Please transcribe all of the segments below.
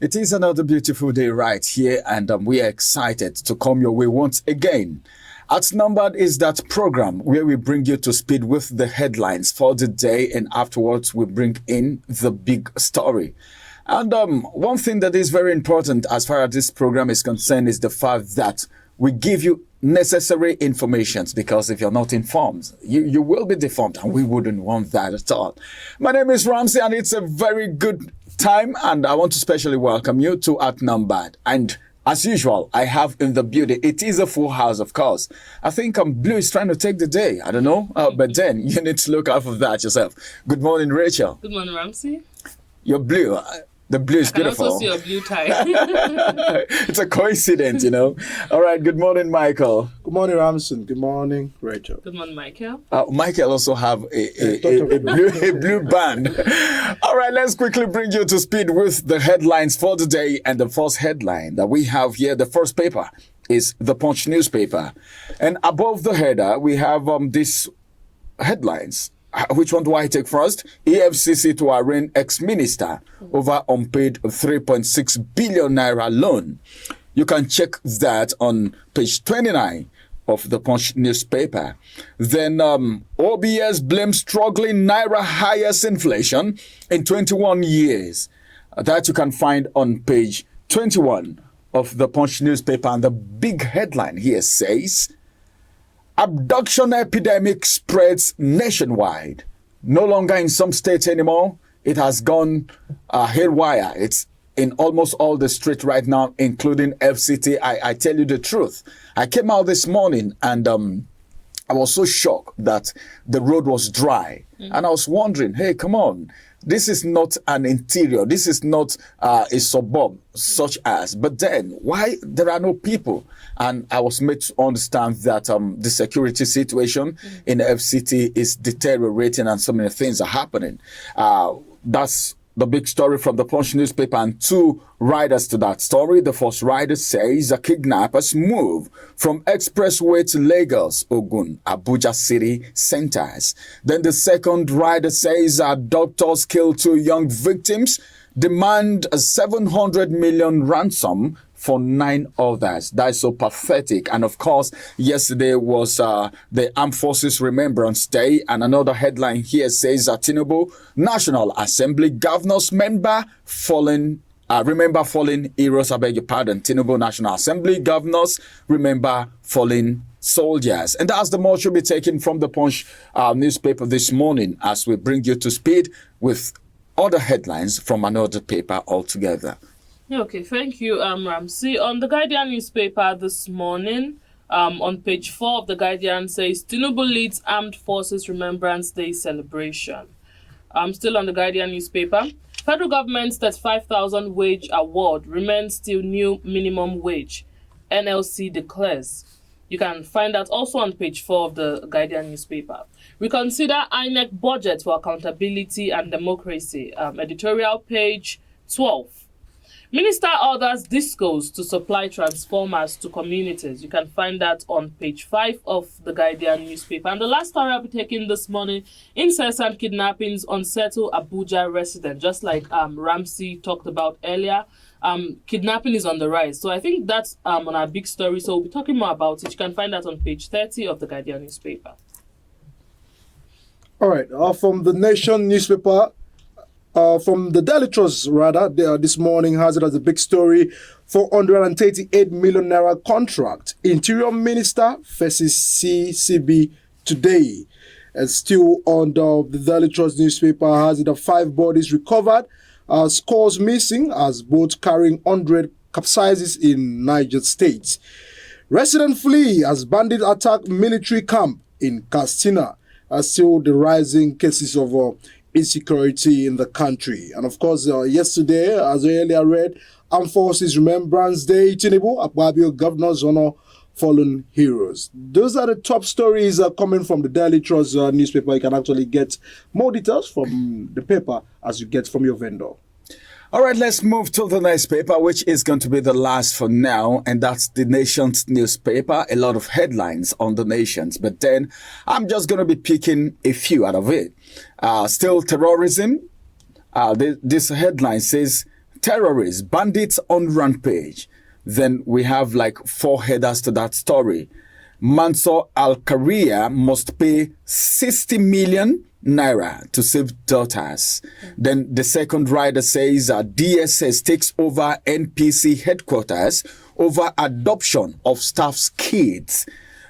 It is another beautiful day right here, and we are excited to come your way once again. Outnumbered is that program where we bring you to speed with the headlines for the day, and afterwards we bring in the big story. And one thing that is very important as far as this program is concerned is the fact that we give you necessary information, because if you're not informed, you will be deformed, and we wouldn't want that at all. My name is Ramsey, and it's a very good time, and I want to specially welcome you to Outnumbered. And as usual, I have in the building, it is a full house, of course. I think Blue is trying to take the day. I don't know, but then you need to look out for that yourself. Good morning, Rachel. Good morning, Ramsey. You're blue. The blue is beautiful. I can also see your blue tie. It's a coincidence, you know. All right, good morning, Michael. Good morning, Ramson. Good morning, Rachel. Good morning, Michael. Michael also have a blue band. All right, let's quickly bring you to speed with the headlines for the day. And the first headline that we have here, the first paper, is the Punch newspaper. And above the header, we have these headlines. Which one do I take first? EFCC to arraign ex-minister over unpaid 3.6 billion naira loan. You can check that on page 29 of the Punch newspaper. Then OBS blames struggling naira highest inflation in 21 years. That you can find on page 21 of the Punch newspaper. And the big headline here says, Abduction epidemic spreads nationwide. No longer in some states anymore. It has gone haywire. It's in almost all the streets right now, including FCT. I tell you the truth. I came out this morning and I was so shocked that the road was dry. And I was wondering, hey, come on. This is not an interior. This is not a suburb such as. But then, why there are no people? And I was made to understand that the security situation in the FCT is deteriorating and so many things are happening. That's the big story from the Punch newspaper, and two riders to that story. The first rider says the kidnappers move from expressway to Lagos, Ogun, Abuja city centers. Then the second rider says doctors kill two young victims, demand a 700 million ransom for 9 others. That is so pathetic. And of course, yesterday was the Armed Forces Remembrance Day. And another headline here says that Tinubu, National Assembly governors remember fallen heroes. I beg your pardon. Tinubu, National Assembly governors remember fallen soldiers. And that's the more should be taken from the Punch newspaper this morning as we bring you to speed with other headlines from another paper altogether. Okay, thank you, Ramsey. On the Guardian newspaper this morning, on page 4 of the Guardian says, Tinubu leads Armed Forces Remembrance Day celebration. Still on the Guardian newspaper, federal government's 35,000 wage award remains still new minimum wage, NLC declares. You can find that also on page 4 of the Guardian newspaper. We consider INEC budget for accountability and democracy, editorial page 12. Minister orders discos to supply transformers to communities. You can find that on page 5 of the Guardian newspaper. And the last story I'll be taking this morning, incessant kidnappings unsettle Abuja resident. Just like Ramsey talked about earlier, kidnapping is on the rise. So I think that's on our big story. So we'll be talking more about it. You can find that on page 30 of the Guardian newspaper. All right. From the Nation newspaper, from the Daily Trust, rather, this morning has it as a big story. 438 million naira contract. Interior Minister faces CCB today. And still on the Daily Trust newspaper has it 5 bodies recovered, scores missing as boat carrying 100 capsizes in Niger State. Resident flee as bandits attack military camp in Katsina. Still the rising cases of insecurity in the country. And of course, yesterday, as I earlier read, Armed Forces Remembrance Day, Tinubu, Akpabio governors honor fallen heroes. Those are the top stories coming from the Daily Trust newspaper. You can actually get more details from the paper as you get from your vendor. All right, let's move to the next paper, which is going to be the last for now, and that's the Nation's newspaper. A lot of headlines on the Nations, but then I'm just going to be picking a few out of it. Still terrorism. This headline says terrorists, bandits on rampage. Then we have like 4 headers to that story. Mansour Al-Karia must pay 60 million naira to save daughters. Then the second rider says DSS takes over NPC headquarters over adoption of staff's kids.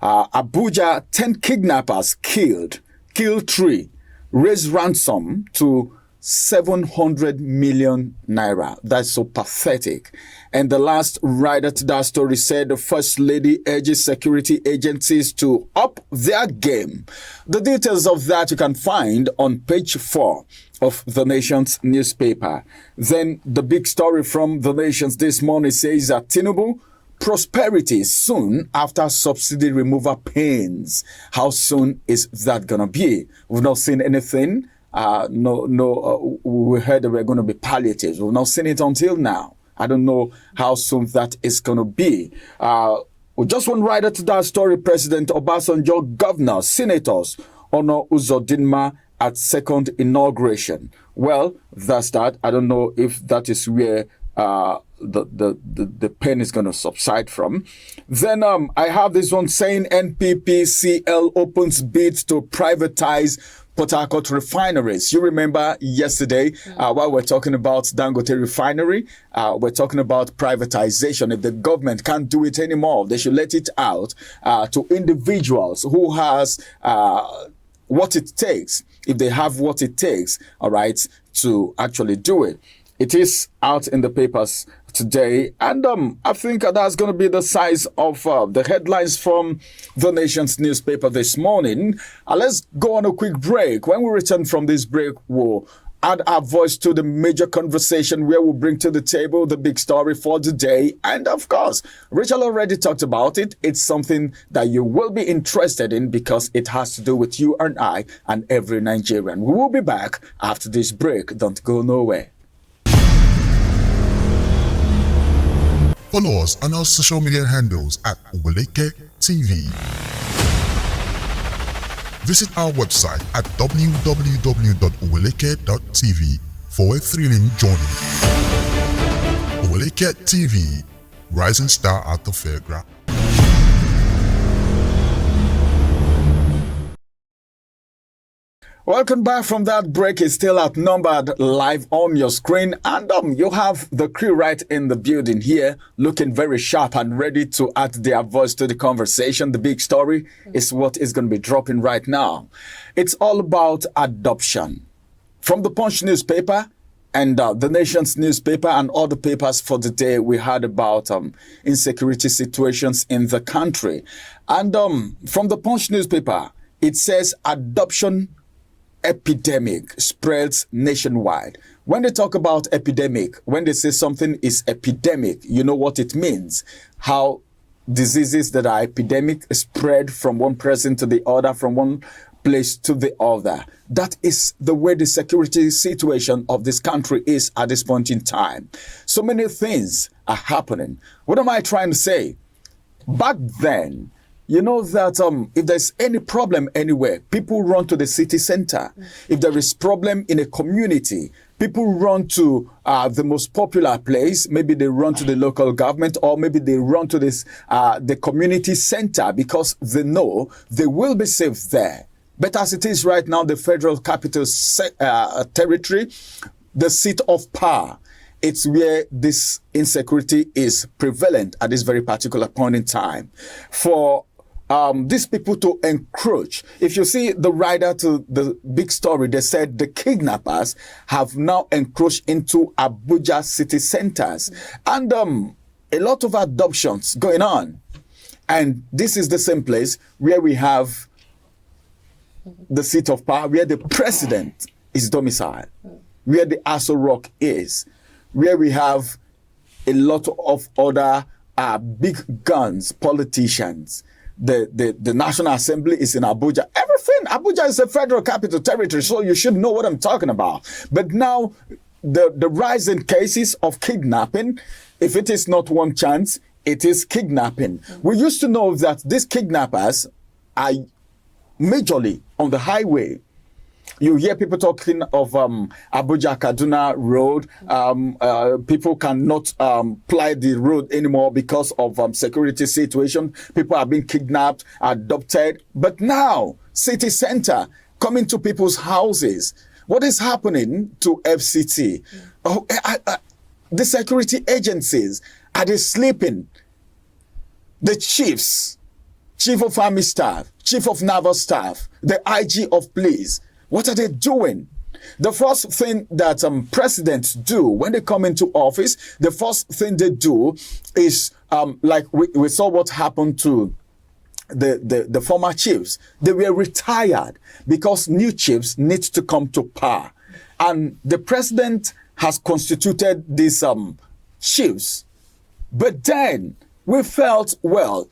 Abuja, 10 kidnappers killed 3, raise ransom to 700 million naira. That's so pathetic. And the last rider to that story said the First Lady urges security agencies to up their game. The details of that you can find on page 4 of The Nation's newspaper. Then the big story from The Nation's this morning says that Tinubu, prosperity soon after subsidy removal pains. How soon is that going to be? We've not seen anything. We heard that we're going to be palliatives. We've not seen it until now. I don't know how soon that is going to be. Just one rider to that story, President Obasanjo, governors, senators, honor Uzodinma at second inauguration. Well, that's that. I don't know if that is where the pain is going to subside from. Then I have this one saying NPPCL opens bids to privatize Port Harcourt refineries. You remember yesterday while we're talking about Dangote refinery, we're talking about privatization. If the government can't do it anymore, they should let it out to individuals who has what it takes, if they have what it takes, all right, to actually do it. It is out in the papers today, and I think that's going to be the size of the headlines from The Nation's newspaper this morning. Let's go on a quick break. When we return from this break, we'll add our voice to the major conversation where we'll bring to the table the big story for the day. And of course, Rachel already talked about it. It's something that you will be interested in because it has to do with you and I and every Nigerian. We will be back after this break. Don't go nowhere. Follow us on our social media handles at Oweleketv. Visit our website at www.oweleke.tv for a thrilling journey. Oweleketv, rising star at the fairground. Welcome back from that break. It's still outnumbered live on your screen, and you have the crew right in the building here, looking very sharp and ready to add their voice to the conversation. The big story is what is going to be dropping right now. It's all about adoption. From the Punch newspaper and the Nation's newspaper and other papers for the day, we heard about insecurity situations in the country. And from the Punch newspaper, it says adoption epidemic spreads nationwide. When they talk about epidemic, when they say something is epidemic, you know what it means. How diseases that are epidemic spread from one person to the other, from one place to the other. That is the way the security situation of this country is at this point in time. So many things are happening. What am I trying to say? Back then, you know that if there's any problem anywhere, people run to the city center. If there is problem in a community, people run to the most popular place. Maybe they run to the local government, or maybe they run to this the community center because they know they will be safe there. But as it is right now, the Federal Capital Territory, the seat of power, it's where this insecurity is prevalent at this very particular point in time. For these people to encroach. If you see the rider to the big story, they said the kidnappers have now encroached into Abuja city centers. And a lot of adoptions going on. And this is the same place where we have the seat of power, where the president is domiciled, where the Aso Rock is, where we have a lot of other big guns, politicians. The National Assembly is in Abuja. Everything. Abuja is a federal capital territory, so you should know what I'm talking about. But now, the rise in cases of kidnapping, if it is not one chance, it is kidnapping. We used to know that these kidnappers are majorly on the highway. you hear people talking of Abuja Kaduna road. People cannot ply the road anymore because of security situation. People are being kidnapped, adopted. But now, city center coming to people's houses. What is happening to FCT? The security agencies, are they sleeping? The chiefs, chief of army staff, chief of naval staff, the IG of police, what are they doing? The first thing that presidents do when they come into office, the first thing they do is like we saw what happened to the former chiefs. They were retired because new chiefs need to come to power. And the president has constituted these chiefs. But then we felt, well,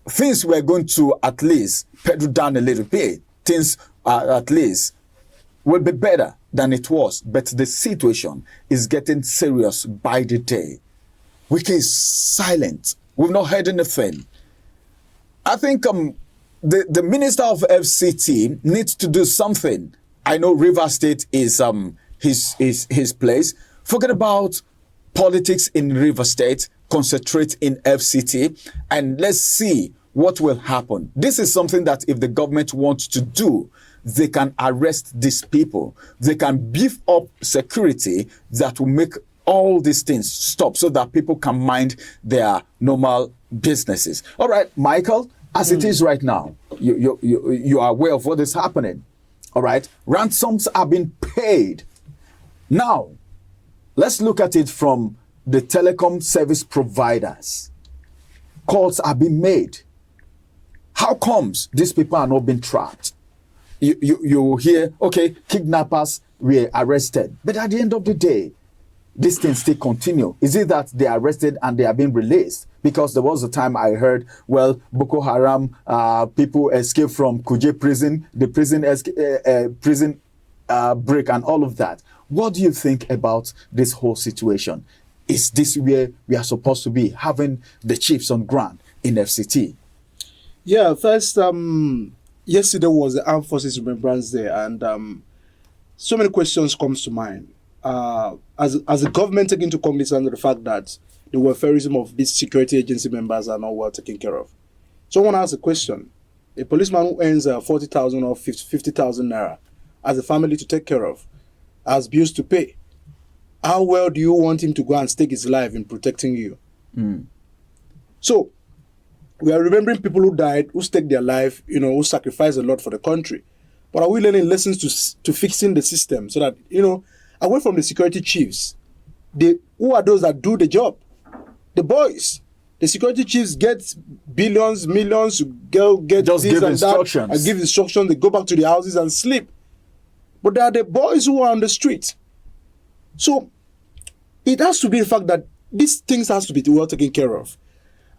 things were going to at least pedal down a little bit. Things at least will be better than it was. But the situation is getting serious by the day. Wike is silent. We've not heard anything. I think the minister of FCT needs to do something. I know River State is his place. Forget about politics in River State. Concentrate in FCT and let's see what will happen. This is something that if the government wants to do, they can arrest these people. They can beef up security that will make all these things stop so that people can mind their normal businesses. All right, Michael, as it is right now, you are aware of what is happening. All right, ransoms are being paid. Now, let's look at it from the telecom service providers. Calls are being made. How comes these people are not being trapped? You hear, okay, kidnappers were arrested. But at the end of the day, these things still continue. Is it that they are arrested and they are being released? Because there was a time I heard, well, Boko Haram, people escaped from Kuje prison, the prison break and all of that. What do you think about this whole situation? Is this where we are supposed to be, having the chiefs on ground in FCT? Yeah, first, yesterday was the Armed Forces Remembrance Day, and so many questions comes to mind. As the government taking into cognizance of the fact that the welfareism of these security agency members are not well taken care of. Someone asked a question. A policeman who earns 40,000 or 50,000 naira as a family to take care of, has bills to pay. How well do you want him to go and stake his life in protecting you? So, we are remembering people who died, who staked their life, who sacrificed a lot for the country. But are we learning lessons to fixing the system so that, away from the security chiefs, who are those that do the job? The boys. The security chiefs get billions, millions to get just this give and instructions. that, and give instructions. They go back to their houses and sleep. But they are the boys who are on the street. So it has to be the fact that these things has to be well taken care of.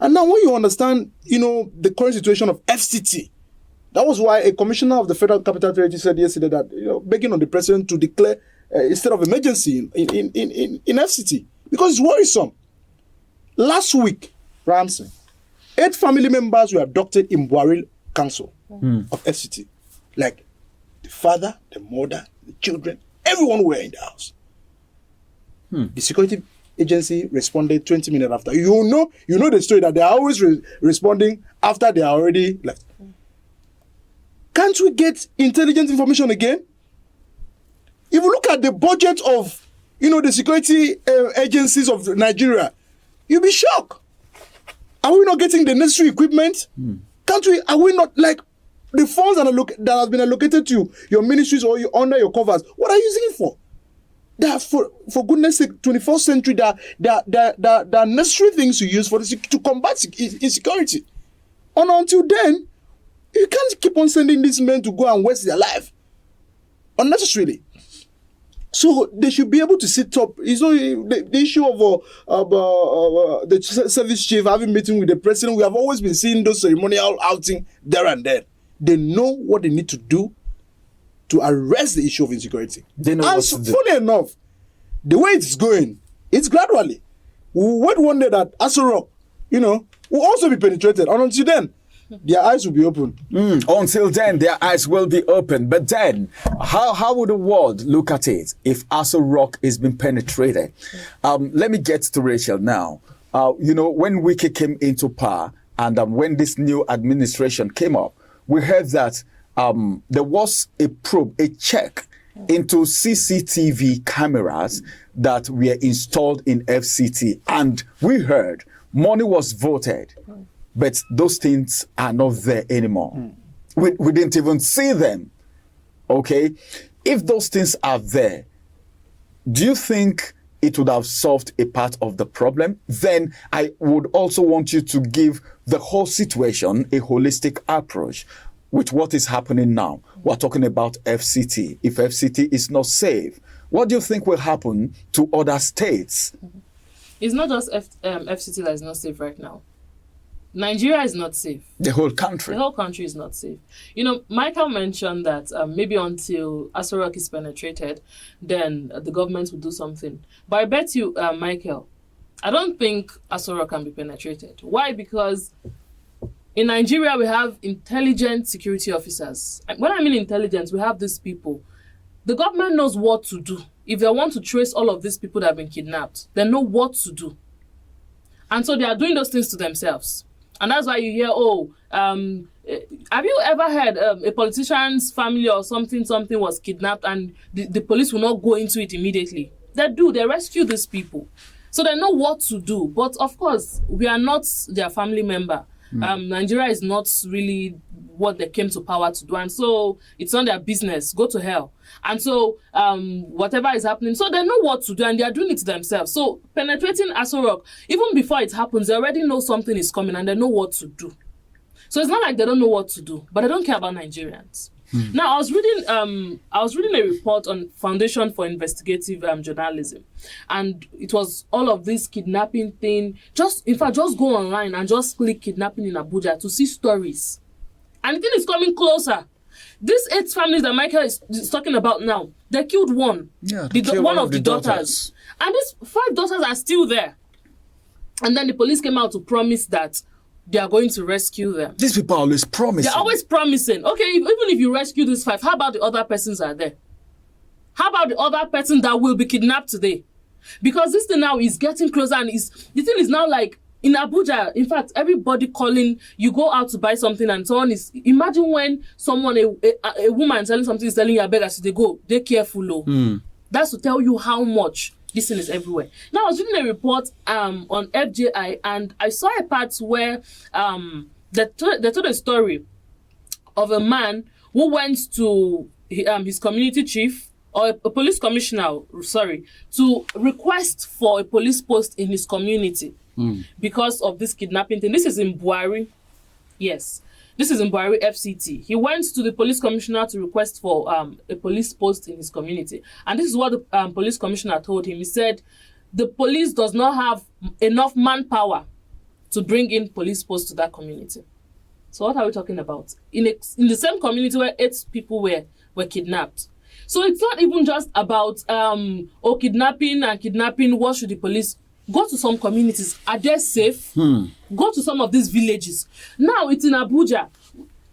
And now when you understand, the current situation of FCT, that was why a commissioner of the Federal Capital Territory said yesterday that, begging on the president to declare a state of emergency in FCT, because it's worrisome. Last week, Ramsey, 8 family members were abducted in Buhari Council of FCT. Like the father, the mother, the children, everyone were in the house. The security agency responded 20 minutes after. You know the story that they are always responding after they are already left. Can't we get intelligent information again? If you look at the budget of, the security agencies of Nigeria, you'll be shocked. Are we not getting the necessary equipment? Can't we? Are we not like the funds that has been allocated to your ministries or under your covers? What are you using it for? That for goodness sake, 21st century, there are necessary things to use to combat insecurity. And until then, you can't keep on sending these men to go and waste their life unnecessarily. So they should be able to sit up. The issue of the service chief having meeting with the president. We have always been seeing those ceremonial outing there and then. They know what they need to do to arrest the issue of insecurity. They know what to do. Funny enough, the way it's going, it's gradually. We'll wait one day that Aso Rock, will also be penetrated. And until then, Their eyes will be open. Until then, their eyes will be open. But then, how would the world look at it if Aso Rock is being penetrated? Let me get to Rachel now. When Wike came into power and when this new administration came up, we heard that there was a probe, a check into CCTV cameras that were installed in FCT. And we heard money was voted. But those things are not there anymore. We didn't even see them. Okay? If those things are there, do you think it would have solved a part of the problem? Then I would also want you to give the whole situation a holistic approach with what is happening now. We're talking about FCT. If FCT is not safe, what do you think will happen to other states? It's not just FCT that is not safe right now. Nigeria is not safe. The whole country. The whole country is not safe. Michael mentioned that maybe until Aso Rock is penetrated, then the government will do something. But I bet you, Michael, I don't think Aso Rock can be penetrated. Why? Because in Nigeria, we have intelligent security officers. When I mean intelligence, we have these people. The government knows what to do. If they want to trace all of these people that have been kidnapped, they know what to do. And so they are doing those things to themselves. And that's why you hear, have you ever heard a politician's family or something was kidnapped and the police will not go into it immediately? They do. They rescue these people. So they know what to do. But of course, we are not their family member. Nigeria is not really what they came to power to do. And so it's not their business. Go to hell. And so whatever is happening, so they know what to do and they are doing it to themselves. So penetrating Aso Rock, even before it happens, they already know something is coming and they know what to do. So it's not like they don't know what to do, but they don't care about Nigerians. Now, I was reading a report on Foundation for Investigative Journalism, and it was all of this kidnapping thing. Just go online and just click kidnapping in Abuja to see stories. And the thing is coming closer. These 8 families that Michael is talking about now, they killed one. Yeah, one of the daughters. And these 5 daughters are still there. And then the police came out to promise that they are going to rescue them. These people are always promising. They're always promising. Okay, even if you rescue these 5, how about the other persons are there? How about the other person that will be kidnapped today? Because this thing now is getting closer and the thing is now like in Abuja. In fact, everybody calling, you go out to buy something and someone is, imagine when someone, a woman selling something is telling you, I beg as they go, they careful. That's to tell you how much this thing is everywhere. Now, I was reading a report on FJI and I saw a part where they told a story of a man who went to his community chief or a police commissioner, to request for a police post in his community because of this kidnapping thing. This is in Buhari. Yes. This is in Buhari FCT. He went to the police commissioner to request for a police post in his community. And this is what the police commissioner told him. He said, the police does not have enough manpower to bring in police posts to that community. So what are we talking about? In the same community where 8 people were kidnapped. So it's not even just about kidnapping, what should the police... Go to some communities. Are they safe? Go to some of these villages. Now it's in Abuja.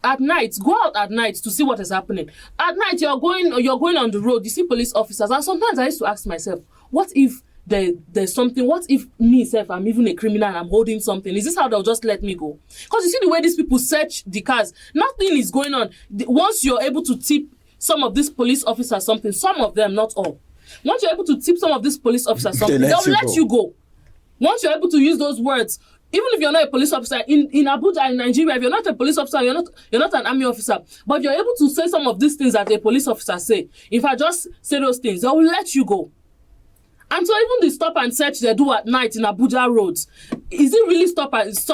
At night, go out at night to see what is happening. At night, you're going on the road. You see police officers, and sometimes I used to ask myself, what if there's something? What if me, I'm even a criminal and I'm holding something? Is this how they'll just let me go? Because you see the way these people search the cars. Nothing is going on. Once you're able to tip some of these police officers something, some of them, not all. Once you're able to tip some of these police officers something, they'll let you go. Once you're able to use those words, even if you're not a police officer in Abuja, in Nigeria, if you're not a police officer, you're not an army officer, but if you're able to say some of these things that a police officer say, if I just say those things, they will let you go. And so even the stop and search they do at night in Abuja roads, is it really stop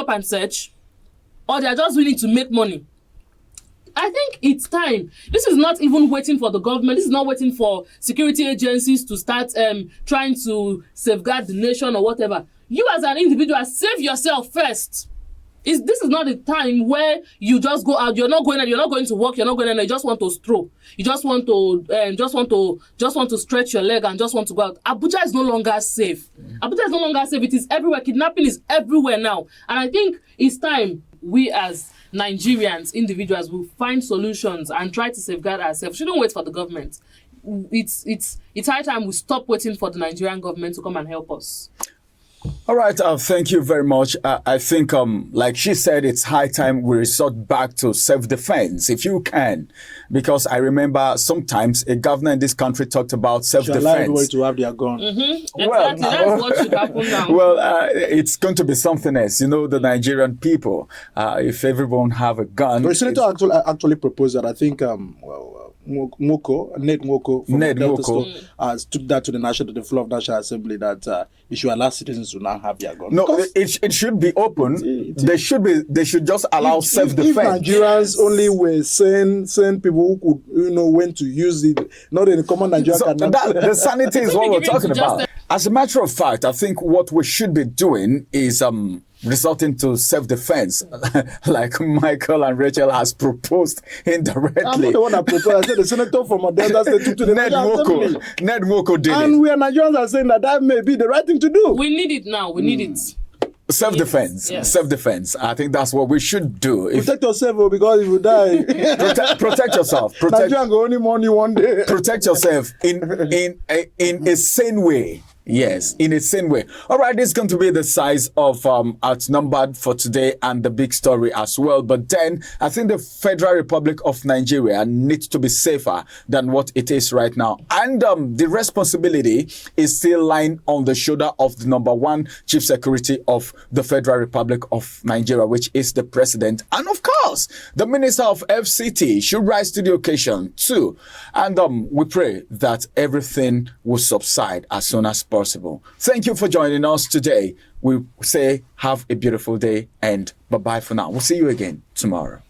and search? Or they're just willing to make money? I think it's time. This is not even waiting for the government. This is not waiting for security agencies to start trying to safeguard the nation or whatever. You as an individual, save yourself first. This is not the time where you just go out. You're not going to work. You're not going anywhere. You just want to stroll. You just want to stretch your leg and just want to go out. Abuja is no longer safe. Abuja is no longer safe. It is everywhere. Kidnapping is everywhere now. And I think it's time. we as Nigerians, individuals, will find solutions and try to safeguard ourselves. We shouldn't wait for the government. It's high time we stop waiting for the Nigerian government to come and help us. All right, thank you very much. I think, like she said, it's high time we resort back to self-defense, if you can, because I remember sometimes a governor in this country talked about self-defense. Allow everybody to have their gun. Exactly, that's what should happen now. Well, it's going to be something else. You know, the Nigerian people, if everyone have a gun. The senator actually proposed that. I think Ned Nwoko from Delta State took that to the floor of National Assembly that it should allow citizens to now have their guns. No, it should be open. They should just allow self-defense. If Nigerians only were saying people who could when to use it, not in the common Nigerian. So the sanity is what we're talking about. As a matter of fact, I think what we should be doing is resorting to self-defense, like Michael and Rachel has proposed indirectly. I'm not the one that proposed. I said the senator from Delta State took to the National Assembly. Ned Nwoko did and it. We are Nigerians are saying that may be the right thing to do. We need it now. We need it. Self-defense. Yes. Self-defense. I think that's what we should do. Protect yourself, because if you die, protect yourself. Nigerian go only money one day. Protect yourself in a sane way. Yes, in a sane way. All right, this is going to be the size of Outnumbered for today and the big story as well. But then I think the Federal Republic of Nigeria needs to be safer than what it is right now. And the responsibility is still lying on the shoulder of the number one chief security of the Federal Republic of Nigeria, which is the president. And of course, the Minister of FCT should rise to the occasion too. And we pray that everything will subside as soon as possible. Thank you for joining us today. We say have a beautiful day and bye-bye for now. We'll see you again tomorrow.